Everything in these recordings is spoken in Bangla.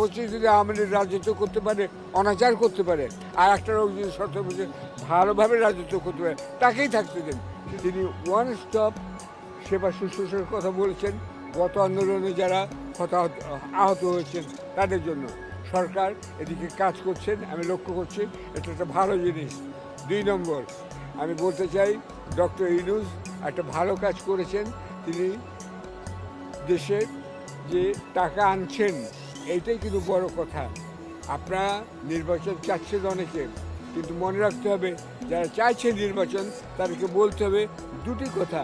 বছর যদি আওয়ামী লীগ রাজত্ব করতে পারে, অনাচার করতে পারে, আর একটা লোক যদি 17 বছর ভালোভাবে রাজত্ব করতে পারে, তাকেই থাকতে দেন। তিনি ওয়ান স্টপ সেবা শুশ্রূষার কথা বলেছেন গত আন্দোলনে যারা আহত হয়েছেন তাদের জন্য। সরকার এদিকে কাজ করছেন, আমি লক্ষ্য করছি, এটা একটা ভালো জিনিস। 2 নম্বর, আমি বলতে চাই ডক্টর ইউনূস একটা ভালো কাজ করেছেন। তিনি দেশের যে টাকা আনছেন এইটাই কিন্তু বড় কথা। আপনারা নির্বাচন চাচ্ছেন অনেকে, কিন্তু মনে রাখতে হবে যারা চাইছে নির্বাচন তাদেরকে বলতে হবে দুটি কথা।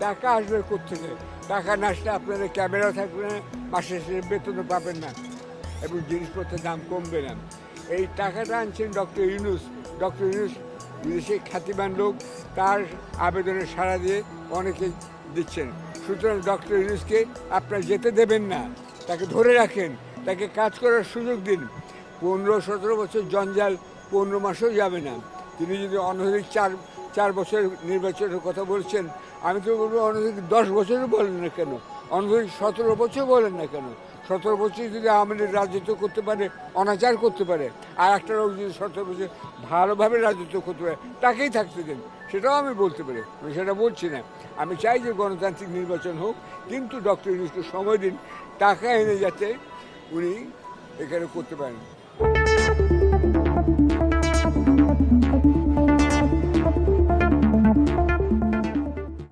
টাকা আসবে কোত্থেকে? টাকা না আসলে আপনাদের ক্যামেরা থাকবে না, মাসে শেষে বেতনও পাবেন না এবং জিনিসপত্রের দাম কমবে না। এই টাকাটা আনছেন ডক্টর ইউনূস। ডক্টর ইউনূস বিদেশে খ্যাতিমান লোক, তার আবেদনে সাড়া দিয়ে অনেকে দিচ্ছেন। সুতরাং ডক্টর ইউনূসকে আপনারা যেতে দেবেন না, তাকে ধরে রাখেন, তাকে কাজ করার সুযোগ দিন। 15-17 বছর জঞ্জাল 15 মাসেও যাবে না। তিনি যদি অনধিক 4 বছর নির্বাচনের কথা বলছেন, আমি তো বলবো অনধিক 10 বছরও বলেন না কেন, অনধিক 17 বছর বলেন না কেন। 17 বছর যদি আওয়ামী লীগ রাজত্ব করতে পারে, অনাচার করতে পারে, আর একটা লোক যদি 17 বছর ভালোভাবে রাজত্ব করতে পারে, তাকেই থাকতে দেন। সেটাও আমি বলতে পারি, আমি সেটা বলছি না। আমি চাই যে গণতান্ত্রিক নির্বাচন হোক, কিন্তু ডক্টর ইউনূসকে সময় দিন টাকা এনে যাতে উনি এখানে করতে পারেন।